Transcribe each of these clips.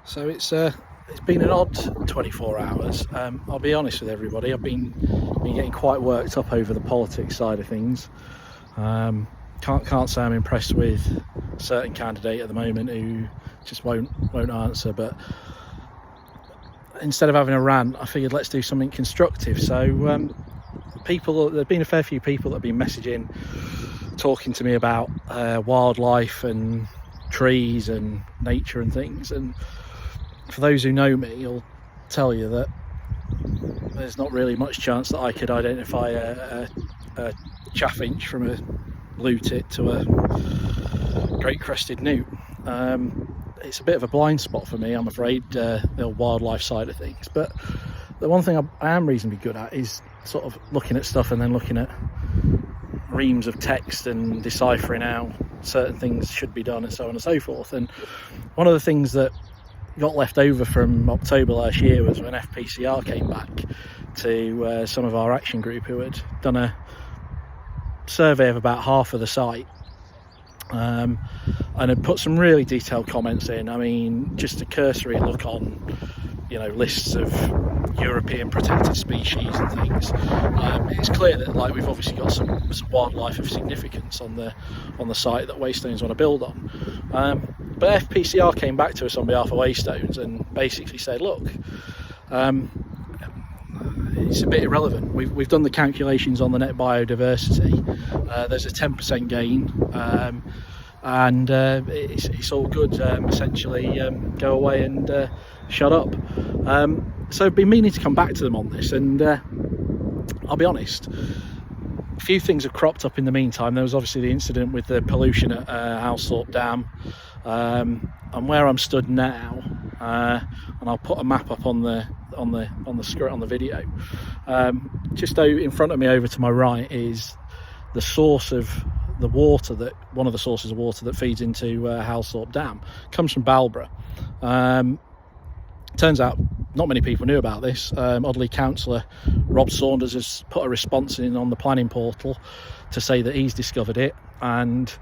So it's been an odd 24 hours. I'll be honest with everybody. I've been getting quite worked up over the politics side of things. Can't say I'm impressed with a certain candidate at the moment who just won't answer. But instead of having a rant, I figured let's do something constructive. So there've been a fair few people that have been messaging, talking to me about wildlife and trees and nature and things. And for those who know me, I'll tell you that there's not really much chance that I could identify a chaffinch from a blue tit to a great crested newt. It's a bit of a blind spot for me, I'm afraid, the wildlife side of things. But the one thing I am reasonably good at is sort of looking at stuff and then looking at reams of text and deciphering how certain things should be done and so on and so forth. And one of the things that got left over from October last year was when FPCR came back to some of our action group, who had done a survey of about half of the site, and had put some really detailed comments in. I mean, just a cursory look on, lists of European protected species and things. It's clear that we've obviously got some wildlife of significance on the site that Waystones want to build on. But FPCR came back to us on behalf of Waystones and basically said, look, it's a bit irrelevant. We've done the calculations on the net biodiversity. There's a 10% gain, and it's all good. Essentially, go away and shut up. So I've been meaning to come back to them on this, and I'll be honest, a few things have cropped up in the meantime. There was obviously the incident with the pollution at Halsthorpe Dam, and where I'm stood now, and I'll put a map up on the video. Just in front of me, over to my right, is the source of the water one of the sources of water that feeds into Halsthorpe Dam. Comes from Balborough. Turns out not many people knew about this. Oddly, Councillor Rob Saunders has put a response in on the planning portal to say that he's discovered it, and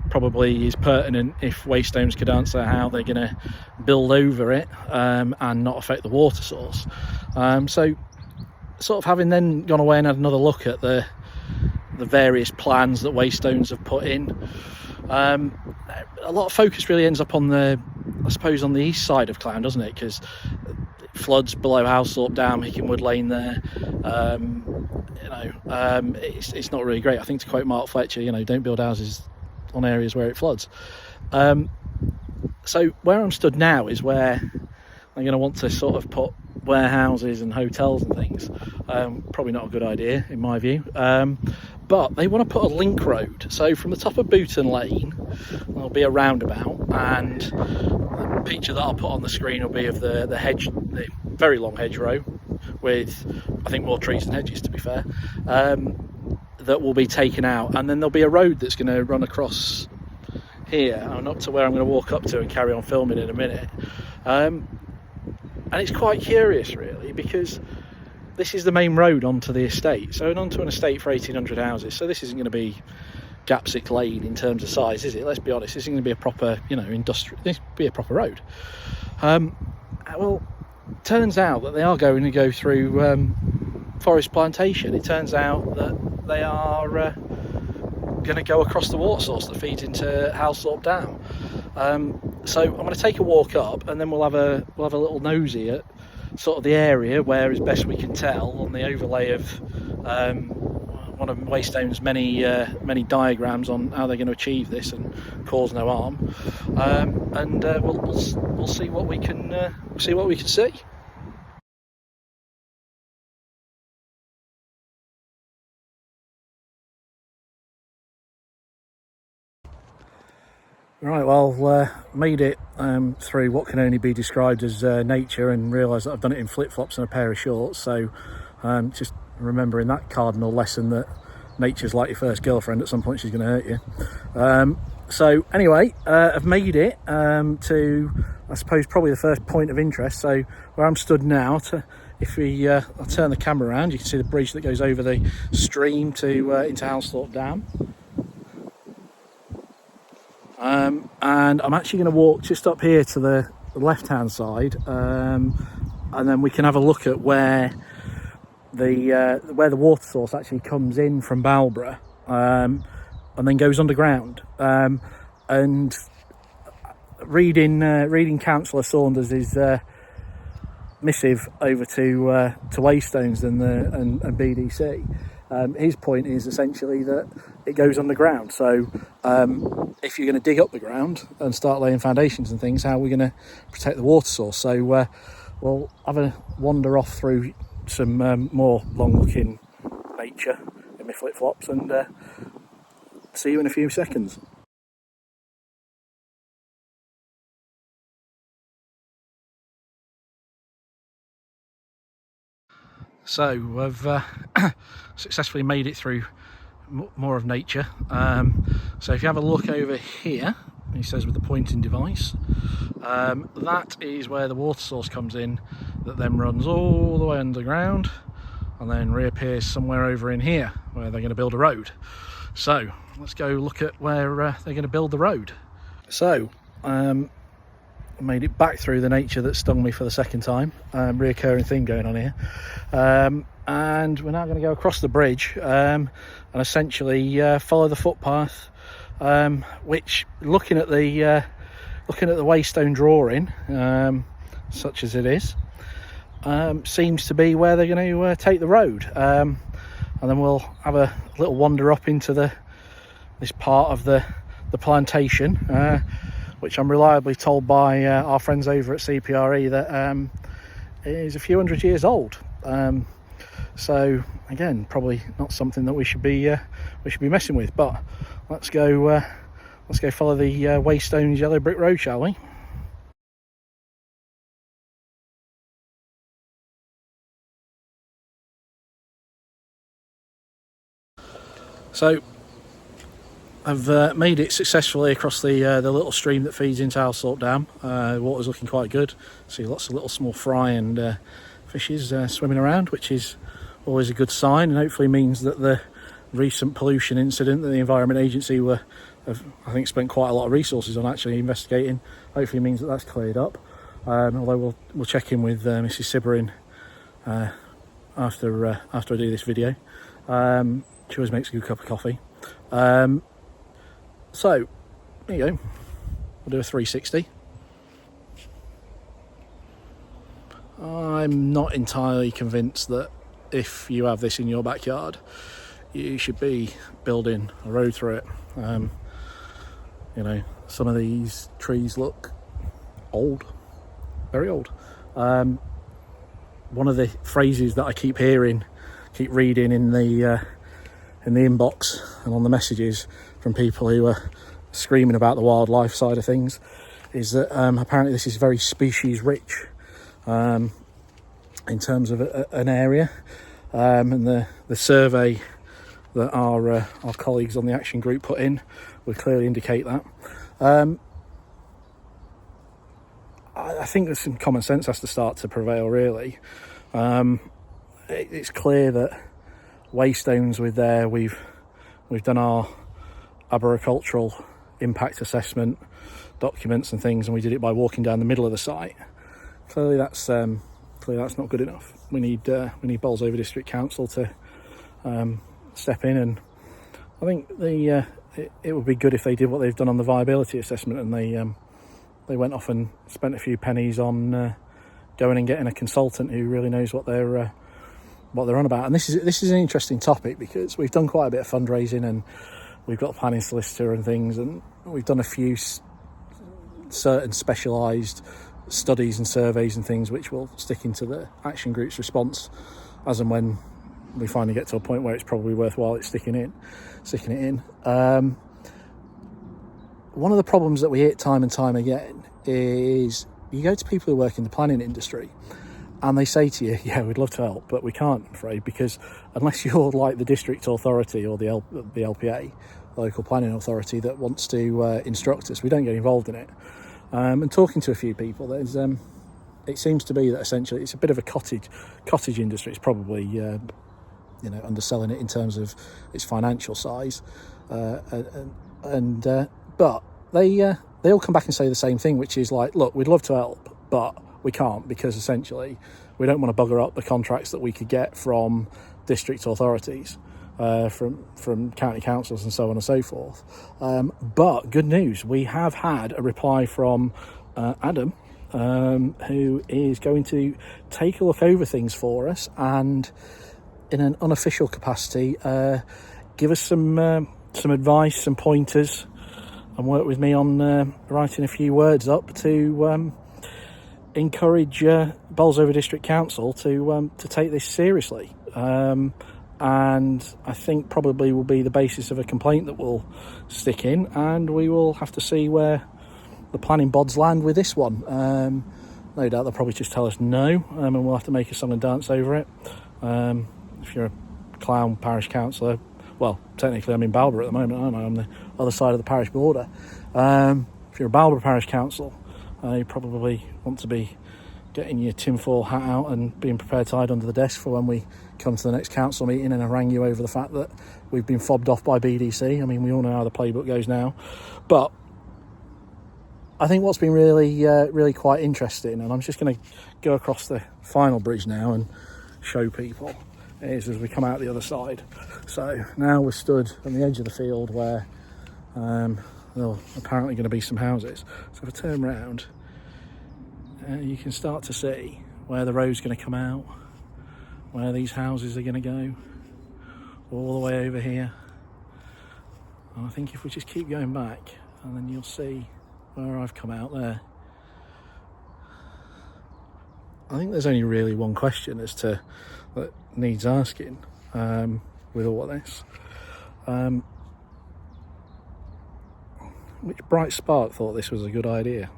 probably is pertinent if Waystones could answer how they're going to build over it and not affect the water source. So sort of having then gone away and had another look at the various plans that Waystones have put in, a lot of focus really ends up on the east side of Clowne, doesn't it? Because it floods below Halsthorpe Dam, Hickingwood Lane there. It's not really great. I think, to quote Mark Fletcher, don't build houses on areas where it floods. So where I'm stood now is where I'm going to want to sort of put warehouses and hotels and things. Probably not a good idea in my view. But they want to put a link road. So from the top of Booton Lane, there'll be a roundabout, and the picture that I'll put on the screen will be of the very long hedgerow with, I think, more trees than hedges, to be fair, that will be taken out. And then there'll be a road that's going to run across here and up to where I'm going to walk up to and carry on filming in a minute. And it's quite curious, really, because this is the main road onto the estate, so onto an estate for 1,800 houses. So this isn't going to be Gapsick Lane in terms of size, is it? Let's be honest, this isn't going to be a proper, industrial. This will be a proper road. Well, turns out that they are going to go through Forrests Plantation. It turns out that they are going to go across the water source that feeds into Halsthorpe Dam. So I'm going to take a walk up, and then we'll have a little nosy at sort of the area where, as best we can tell, on the overlay of one of Waystone's many diagrams on how they're going to achieve this and cause no harm, and we'll see what we can see. Right, well, made it through what can only be described as nature, and realised that I've done it in flip-flops and a pair of shorts. So just remembering that cardinal lesson that nature's like your first girlfriend. At some point she's going to hurt you. So anyway, I've made it to, I suppose, probably the first point of interest. So where I'm stood now, I'll turn the camera around, you can see the bridge that goes over the stream to into Halsthorpe Dam. And I'm actually going to walk just up here to the the left-hand side, and then we can have a look at where the water source actually comes in from Balborough, and then goes underground. And reading Councillor Saunders' missive over to Waystones and BDC, his point is essentially that it goes underground. So if you're going to dig up the ground and start laying foundations and things, how are we going to protect the water source? So we'll have a wander off through some more long-looking nature in my flip-flops, and see you in a few seconds. So we've successfully made it through more of nature. So if you have a look over here, he says with the pointing device, that is where the water source comes in, that then runs all the way underground and then reappears somewhere over in here where they're going to build a road. So let's go look at where they're going to build the road. So I made it back through the nature that stung me for the second time, reoccurring theme going on here, and we're now going to go across the bridge and essentially follow the footpath, which looking at the Waystone drawing, such as it is, seems to be where they're going to take the road, and then we'll have a little wander up into this part of the plantation, which I'm reliably told by our friends over at CPRE that is a few hundred years old. So again, probably not something that we should be messing with. But let's go follow the Waystones yellow brick road, shall we? So I've made it successfully across the little stream that feeds into Alsort Dam. The water's looking quite good. See lots of little small fry and fishes swimming around, which is always a good sign, and hopefully means that the recent pollution incident that the Environment Agency have, I think, spent quite a lot of resources on actually investigating, hopefully means that that's cleared up. Although we'll check in with Mrs. Sibberin after I do this video. She always makes a good cup of coffee. So, there you go. We'll do a 360. I'm not entirely convinced that if you have this in your backyard, you should be building a road through it. You know, some of these trees look old, very old. One of the phrases that I keep reading in the inbox and on the messages from people who are screaming about the wildlife side of things is that apparently this is very species rich in terms of an area, and the survey that our colleagues on the action group put in would clearly indicate that. I think that some common sense has to start to prevail, really. It's clear that Waystones, we've done our arboricultural impact assessment documents and things, and we did it by walking down the middle of the site. Clearly that's not good enough. We need Bolsover District Council to step in, and I think it would be good if they did what they've done on the viability assessment, and they went off and spent a few pennies on going and getting a consultant who really knows what they're on about. And this is an interesting topic because we've done quite a bit of fundraising, and we've got a planning solicitor and things, and we've done a few certain specialised studies and surveys and things which will stick into the action group's response as and when we finally get to a point where it's probably worthwhile sticking it in. One of the problems that we hit time and time again is you go to people who work in the planning industry and they say to you, yeah, we'd love to help, but we can't, I'm afraid, because unless you're like the district authority or the LPA, the local planning authority, that wants to instruct us, we don't get involved in it. And talking to a few people, it seems to be that essentially it's a bit of a cottage industry. It's probably underselling it in terms of its financial size, but they they all come back and say the same thing, which is like, look, we'd love to help, but we can't, because essentially we don't want to bugger up the contracts that we could get from district authorities, from county councils and so on and so forth. But good news, we have had a reply from Adam, who is going to take a look over things for us and, in an unofficial capacity, give us some advice, some pointers, and work with me on writing a few words up to encourage Bolsover District Council to take this seriously. And I think probably will be the basis of a complaint that will stick in, and we will have to see where the planning bods land with this one. No doubt they'll probably just tell us no, and we'll have to make a song and dance over it. If you're a Clowne parish councillor, well, technically I'm in Balborough at the moment, aren't I? I'm the other side of the parish border. If you're a Balborough parish council, you probably want to be getting your tinfoil hat out and being prepared to hide under the desk for when we come to the next council meeting and harangue you over the fact that we've been fobbed off by BDC. I mean, we all know how the playbook goes now. But I think what's been really quite interesting, and I'm just going to go across the final bridge now and show people, is as we come out the other side. So now we're stood on the edge of the field where there are apparently going to be some houses. So if I turn round, you can start to see where the road's going to come out, where these houses are going to go, all the way over here. And I think if we just keep going back, and then you'll see where I've come out there. I think there's only really one question as to that needs asking with all of this. Which bright spark thought this was a good idea?